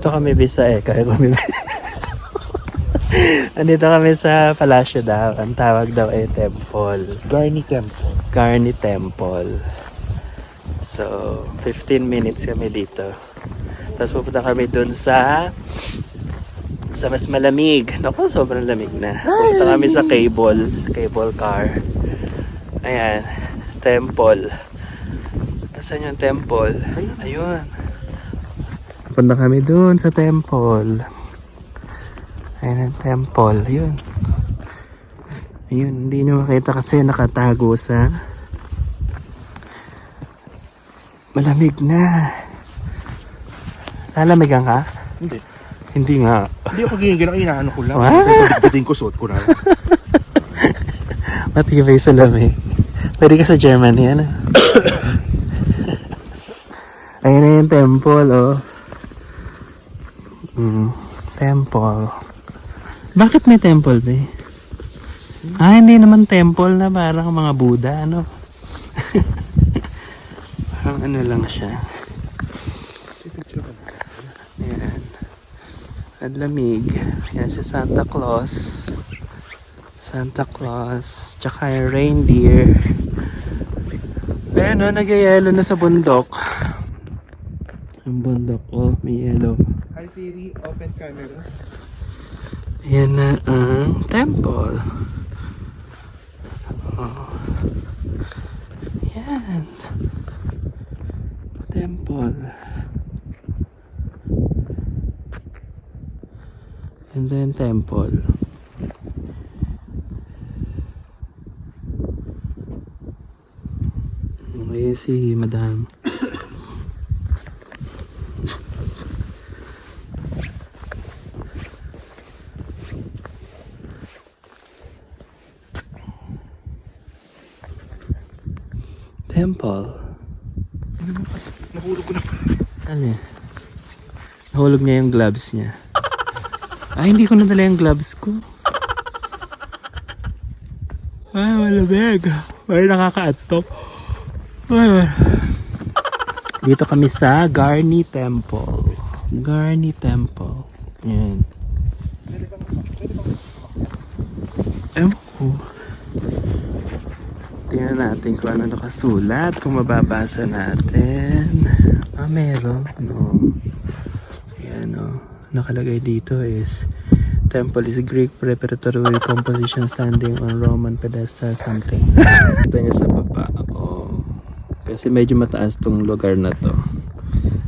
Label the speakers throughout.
Speaker 1: Andito kami kaya kami andito kami sa Palacio daw. Ang tawag daw ay Temple.
Speaker 2: Garni Temple.
Speaker 1: Garni Temple. So, 15 minutes kami dito. Tapos pupunta kami dun sa mas malamig. Naku, sobrang lamig na. Pupunta kami sa cable car. Ayan, Temple. Nasaan yung Temple? Ayun. Pupunta kami dun sa Temple. Ayan ang Temple. Ayun. Ayun, hindi nyo makita kasi nakatago sa malamig na. Lalamigan ka?
Speaker 2: Hindi.
Speaker 1: Hindi nga.
Speaker 2: Hindi ako ginigil. Inaano ko lang.
Speaker 1: Wow.
Speaker 2: Pagdating ko, suot ko na.
Speaker 1: Matibay sa lamig. Pwede ka sa Germany, ano? Ayun na yung temple, oh. Temple. Bakit may temple, ba? Hindi naman temple na parang mga Buddha, ano? Parang ano lang siya. Ayan. Ang lamig. Yan si Santa Claus. Santa Claus. Tsaka yung reindeer. Ayan o, nagyayelo na sa bundok. Ang bundok, oh, may yellow.
Speaker 2: Hi Siri, open camera.
Speaker 1: Ayan na ang temple. Oh. Yan. Temple. And then temple. Okay, si Madam. Temple.
Speaker 2: Nahulog ko na.
Speaker 1: Ano? Nahulog niya yung gloves niya. Hindi ko nadala yung gloves ko. Malamig. Ay, nakaka-atok. Dito kami sa Garni Temple. Garni Temple. Yan. Ewan ko. Tingnan natin kung ano nakasulat. Kung mababasa natin. Meron. No. Ayan, no. Nakalagay dito is temple is a Greek preparatory composition standing on Roman pedestal something. Ito niya sa baba. Oh. Kasi medyo mataas tong lugar na to.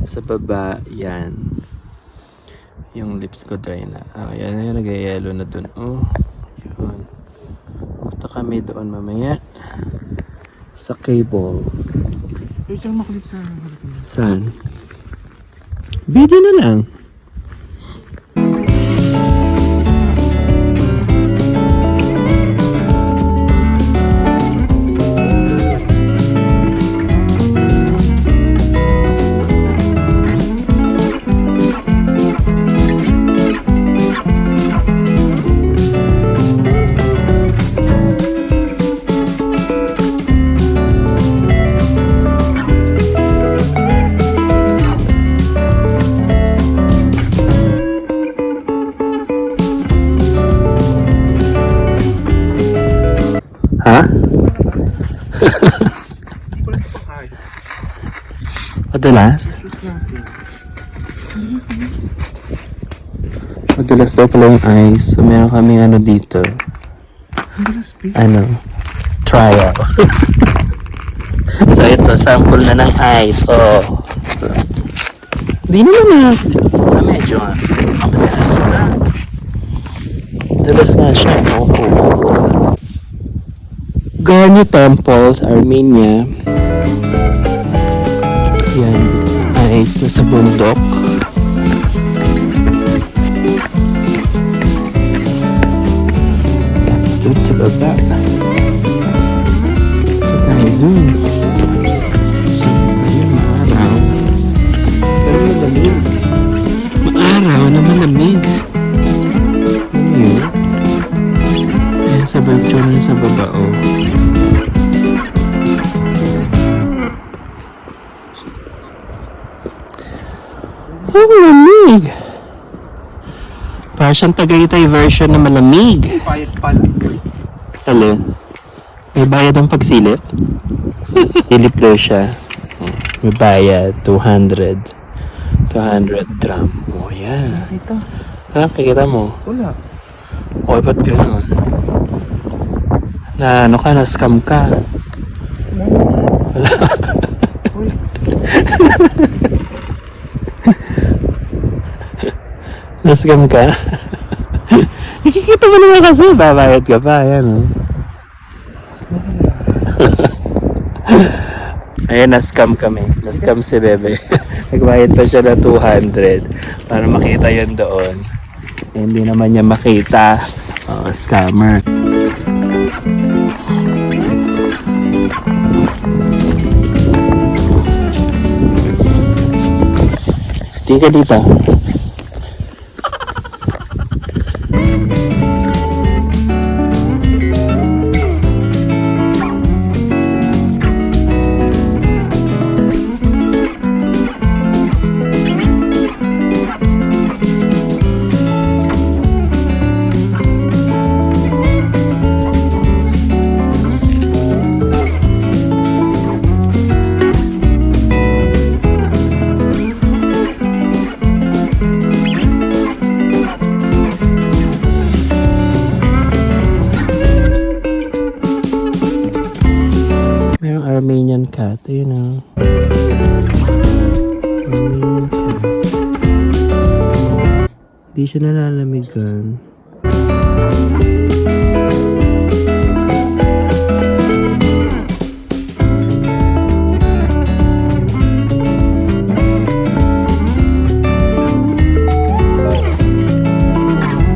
Speaker 1: Sa baba, yan. Yung lips ko dry na. Yan, nag-yellow na dun. Oh, yun. Punta kami doon mamaya. Sa cable.
Speaker 2: Ito lang makulit sa...
Speaker 1: Saan? Video na lang. Ha? Madalas? Madalas daw pala yung ice. So meron kami ano dito. Ano? Trial. So ito, sample na ng ice. Oh. Di naman na. Medyo nga. Madalas nga. Madalas nga siya. Garni Temples, Armenia. Yan, ice na sa bundok. Doon sa baba. Ito tayo dun. Ayun, maaraw. Pero malamig. Maaraw na malamig. Ano yun? Ayan, sa balcho na sa baba, oh. Ang lamig! Para siyang Tagaytay version na malamig.
Speaker 2: Payat pala.
Speaker 1: Alin? May bayad ang pagsilip? Silip daw siya. Oh, may bayad. 200. 200 drum. Oh, yeah.
Speaker 2: Dito.
Speaker 1: Ha? Kikita mo?
Speaker 2: Wala.
Speaker 1: O, ba't ganun? Na ano ka? Na-scam ka?
Speaker 2: Uy.
Speaker 1: Na-scam ka? Nakikita mo naman kasi. Babayad ka pa. Ayan, oh. Ayan, na-scam kami. Na-scam si Bebe. Nagbayad pa siya na 200 para makita yun doon. Eh, hindi naman niya makita. Oh, scammer. Di ka dito. Mayroong Armenian cat. Ayun o. Armenian cat. Di siya nalalamigan.